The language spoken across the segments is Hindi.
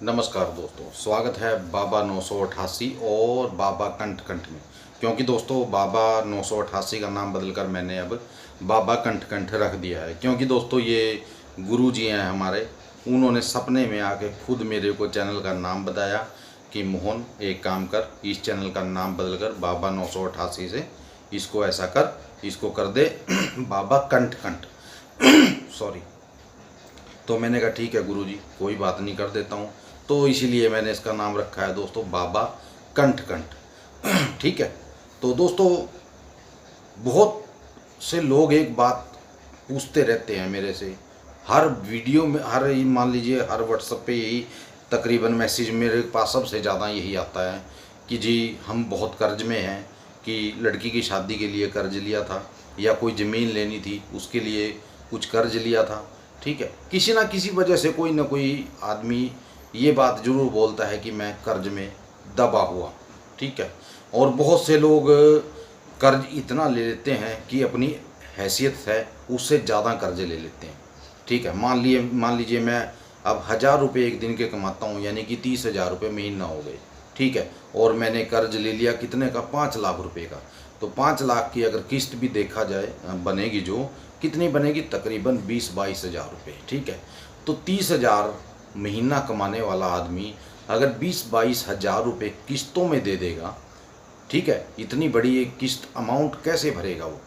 नमस्कार दोस्तों, स्वागत है बाबा 988 और बाबा कंठ कंठ में। क्योंकि दोस्तों बाबा 988 का नाम बदलकर मैंने अब बाबा कंठ कंठ रख दिया है। क्योंकि दोस्तों ये गुरु जी हैं हमारे, उन्होंने सपने में आके खुद मेरे को चैनल का नाम बताया कि मोहन एक काम कर, इस चैनल का नाम बदलकर बाबा 988 से इसको ऐसा कर, इसको कर दे बाबा कंठ कंठ सॉरी। तो मैंने कहा ठीक है गुरुजी, कोई बात नहीं, कर देता हूँ। तो इसीलिए मैंने इसका नाम रखा है दोस्तों बाबा कंठ कंठ। ठीक है। तो दोस्तों बहुत से लोग एक बात पूछते रहते हैं मेरे से, हर वीडियो में, हर मान लीजिए हर व्हाट्सएप पे यही तकरीबन मैसेज मेरे पास सबसे ज़्यादा यही आता है कि जी हम बहुत कर्ज में हैं, कि लड़की की शादी के लिए कर्ज लिया था या कोई ज़मीन लेनी थी उसके लिए कुछ कर्ज लिया था। ठीक है, किसी ना किसी वजह से कोई ना कोई आदमी ये बात ज़रूर बोलता है कि मैं कर्ज में दबा हुआ। ठीक है। और बहुत से लोग कर्ज इतना ले लेते हैं कि अपनी हैसियत है उससे ज़्यादा कर्ज ले लेते हैं। ठीक है। मान लीजिए मैं अब 1000 रुपये एक दिन के कमाता हूँ, यानी कि 30,000 रुपये महीना हो गए। ठीक है। और मैंने कर्ज ले लिया कितने का, 5 लाख रुपए का। तो 5 लाख की अगर किस्त भी देखा जाए बनेगी, जो कितनी बनेगी, तकरीबन 20-22 हज़ार रुपये। ठीक है। तो 30,000 महीना कमाने वाला आदमी अगर 20-22 हज़ार रुपये किस्तों में दे देगा, ठीक है, इतनी बड़ी एक किस्त अमाउंट कैसे भरेगा वो?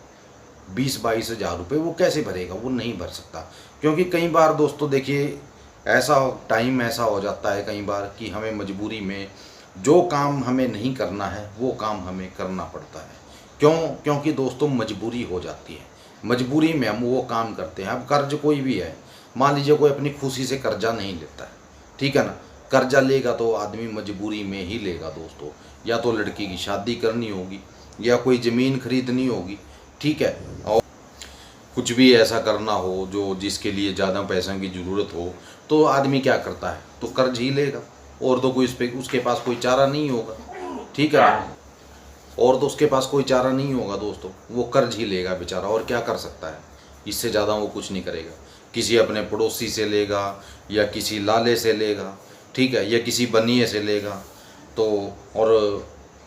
20-22 हज़ार रुपये वो कैसे भरेगा? वो नहीं भर सकता। क्योंकि कई बार दोस्तों देखिए ऐसा टाइम ऐसा हो जाता है कई बार कि हमें मजबूरी में जो काम हमें नहीं करना है वो काम हमें करना पड़ता है। क्यों? क्योंकि दोस्तों मजबूरी हो जाती है, मजबूरी में हम वो काम करते हैं। अब कर्ज कोई भी है, मान लीजिए कोई अपनी खुशी से कर्जा नहीं लेता है, ठीक है ना, कर्जा लेगा तो आदमी मजबूरी में ही लेगा दोस्तों। या तो लड़की की शादी करनी होगी या कोई ज़मीन खरीदनी होगी। ठीक है। और कुछ भी ऐसा करना हो जो जिसके लिए ज़्यादा पैसों की ज़रूरत हो, तो आदमी क्या करता है, तो कर्ज ही लेगा। और तो कोई उसके पास कोई चारा नहीं होगा। ठीक है ना। और तो उसके पास कोई चारा नहीं होगा दोस्तों, वो कर्ज ही लेगा बेचारा। और क्या कर सकता है, इससे ज़्यादा वो कुछ नहीं करेगा। किसी अपने पड़ोसी से लेगा या किसी लाले से लेगा, ठीक है, या किसी बनिए से लेगा। तो और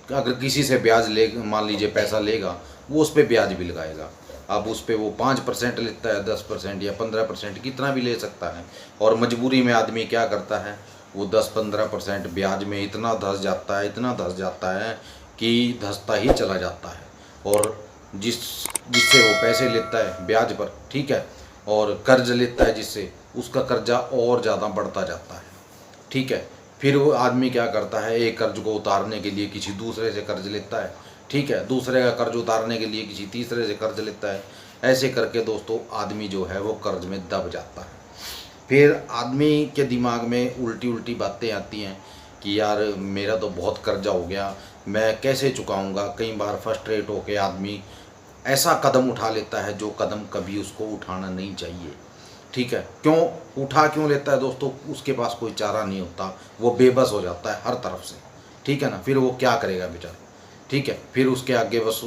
अगर किसी से ब्याज ले, मान लीजिए पैसा लेगा, वो उस पर ब्याज भी लगाएगा। अब उस पर वो 5% लेता है, 10% या 15%, कितना भी ले सकता है। और मजबूरी में आदमी क्या करता है, वो 10-15% ब्याज में इतना धंस जाता है, इतना धंस जाता है कि धंसता ही चला जाता है। और जिससे वो पैसे लेता है ब्याज पर, ठीक है, और कर्ज लेता है जिससे, उसका कर्जा और ज़्यादा बढ़ता जाता है। ठीक है। फिर वो आदमी क्या करता है, एक कर्ज को उतारने के लिए किसी दूसरे से कर्ज लेता है। ठीक है। दूसरे का कर्ज उतारने के लिए किसी तीसरे से कर्ज लेता है। ऐसे करके दोस्तों आदमी जो है वो कर्ज में दब जाता है। फिर आदमी के दिमाग में उल्टी उल्टी बातें आती हैं कि यार मेरा तो बहुत कर्जा हो गया, मैं कैसे चुकाऊंगा। कई बार फ्रस्ट्रेट होकर आदमी ऐसा कदम उठा लेता है जो कदम कभी उसको उठाना नहीं चाहिए। ठीक है। क्यों लेता है दोस्तों, उसके पास कोई चारा नहीं होता, वो बेबस हो जाता है हर तरफ से। ठीक है ना। फिर वो क्या करेगा बेचारा। ठीक है। फिर उसके आगे बस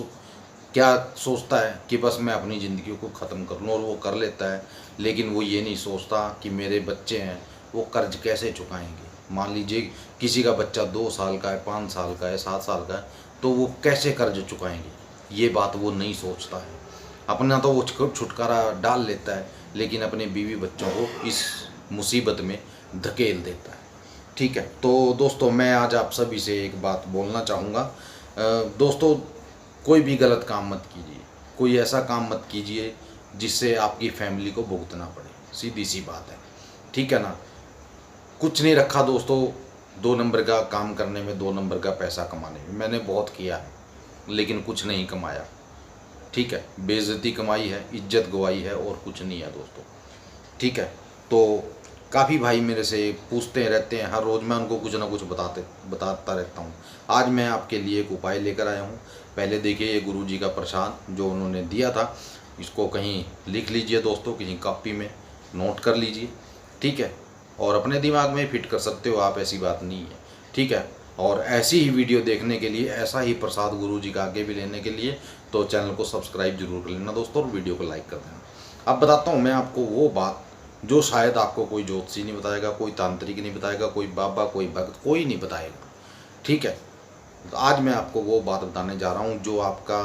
क्या सोचता है कि बस मैं अपनी ज़िंदगी को ख़त्म कर लूँ, और वो कर लेता है। लेकिन वो ये नहीं सोचता कि मेरे बच्चे हैं, वो कर्ज कैसे चुकाएंगे। मान लीजिए किसी का बच्चा 2 साल का है, 5 साल का है, 7 साल का है, तो वो कैसे कर्ज चुकाएंगे, ये बात वो नहीं सोचता है। अपना तो वो छुटकारा डाल लेता है, लेकिन अपने बीवी बच्चों को इस मुसीबत में धकेल देता है। ठीक है। तो दोस्तों मैं आज आप सभी से एक बात बोलना चाहूँगा। दोस्तों कोई भी गलत काम मत कीजिए, कोई ऐसा काम मत कीजिए जिससे आपकी फैमिली को भुगतना पड़े, सीधी सी बात है। ठीक है ना। कुछ नहीं रखा दोस्तों 2 नंबर का काम करने में, 2 नंबर का पैसा कमाने में। मैंने बहुत किया है लेकिन कुछ नहीं कमाया। ठीक है। बेइज्जती कमाई है, इज्जत गवाई है, और कुछ नहीं है दोस्तों। ठीक है। तो काफ़ी भाई मेरे से पूछते रहते हैं, हर रोज़ मैं उनको कुछ ना कुछ बताता रहता हूँ। आज मैं आपके लिए एक उपाय लेकर आया हूँ। पहले देखिए ये गुरुजी का प्रसाद जो उन्होंने दिया था, इसको कहीं लिख लीजिए दोस्तों, किसी कॉपी में नोट कर लीजिए। ठीक है। और अपने दिमाग में फिट कर सकते हो आप, ऐसी बात नहीं है। ठीक है। और ऐसी ही वीडियो देखने के लिए, ऐसा ही प्रसाद गुरुजी का आगे भी लेने के लिए, तो चैनल को सब्सक्राइब जरूर कर लेना दोस्तों, और वीडियो को लाइक कर देना। अब बताता हूँ मैं आपको वो बात जो शायद आपको कोई ज्योतिषी नहीं बताएगा, कोई तांत्रिक नहीं बताएगा, कोई बाबा, कोई भक्त, कोई नहीं बताएगा। ठीक है, तो आज मैं आपको वो बात बताने जा रहा हूँ जो आपका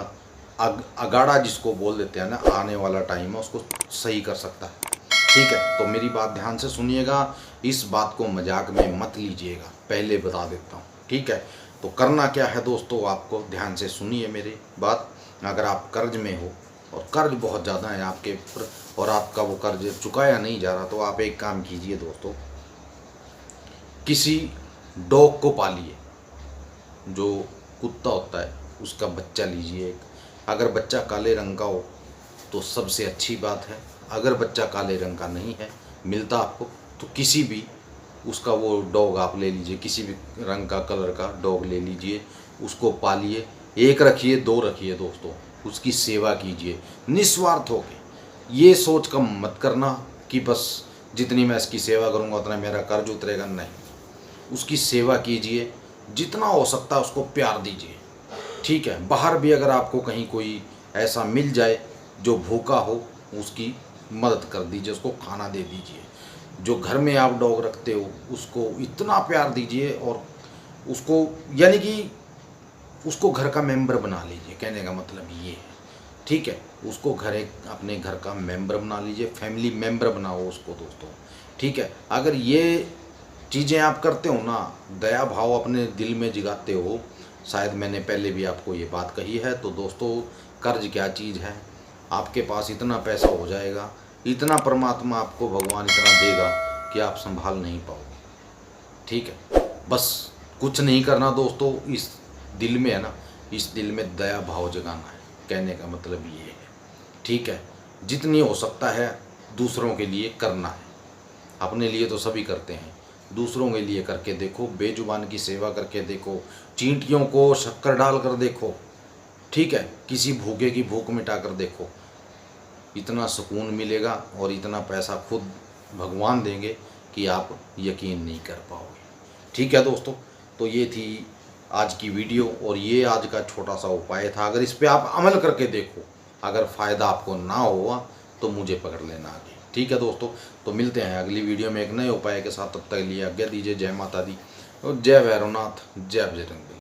अगाड़ा जिसको बोल देते हैं ना, आने वाला टाइम है उसको सही कर सकता है। ठीक है, तो मेरी बात ध्यान से सुनिएगा, इस बात को मजाक में मत लीजिएगा, पहले बता देता हूँ। ठीक है, तो करना क्या है दोस्तों, आपको ध्यान से सुनिए मेरी बात। अगर आप कर्ज में हो और कर्ज बहुत ज़्यादा है आपके ऊपर और आपका वो कर्ज चुकाया नहीं जा रहा, तो आप एक काम कीजिए दोस्तों, किसी डॉग को पालिए। जो कुत्ता होता है उसका बच्चा लीजिए एक। अगर बच्चा काले रंग का हो तो सबसे अच्छी बात है। अगर बच्चा काले रंग का नहीं है, मिलता आपको, तो किसी भी उसका वो डॉग आप ले लीजिए, किसी भी रंग का कलर का डॉग ले लीजिए, उसको पालिए। एक रखिए, दो रखिए दोस्तों, उसकी सेवा कीजिए निस्वार्थ होके। ये सोच कर मत करना कि बस जितनी मैं इसकी सेवा करूँगा उतना मेरा कर्ज उतरेगा, नहीं। उसकी सेवा कीजिए, जितना हो सकता है उसको प्यार दीजिए। ठीक है, बाहर भी अगर आपको कहीं कोई ऐसा मिल जाए जो भूखा हो, उसकी मदद कर दीजिए, उसको खाना दे दीजिए। जो घर में आप डॉग रखते हो उसको इतना प्यार दीजिए और उसको यानी कि उसको घर का मेंबर बना लीजिए, कहने का मतलब ये है। ठीक है, उसको अपने घर का मेंबर बना लीजिए, फैमिली मेंबर बनाओ उसको दोस्तों। ठीक है, अगर ये चीज़ें आप करते हो ना, दया भाव अपने दिल में जगाते हो, शायद मैंने पहले भी आपको ये बात कही है, तो दोस्तों कर्ज क्या चीज़ है, आपके पास इतना पैसा हो जाएगा, इतना परमात्मा आपको भगवान इतना देगा कि आप संभाल नहीं पाओगे। ठीक है, बस कुछ नहीं करना दोस्तों, इस दिल में है ना, इस दिल में दया भाव जगाना है, कहने का मतलब ये है। ठीक है, जितनी हो सकता है दूसरों के लिए करना है। अपने लिए तो सभी करते हैं, दूसरों के लिए करके देखो, बेजुबान की सेवा करके देखो, चींटियों को शक्कर डाल कर देखो। ठीक है, किसी भूखे की भूख मिटा कर देखो, इतना सुकून मिलेगा और इतना पैसा खुद भगवान देंगे कि आप यकीन नहीं कर पाओगे। ठीक है दोस्तों, तो ये थी आज की वीडियो और ये आज का छोटा सा उपाय था। अगर इस पे आप अमल करके देखो, अगर फ़ायदा आपको ना हुआ तो मुझे पकड़ लेना आगे। ठीक है दोस्तों, तो मिलते हैं अगली वीडियो में एक नए उपाय के साथ। तब तक के लिए आज्ञा दीजिए। जय माता दी और जय भैरवनाथ, जय बजरंग बली।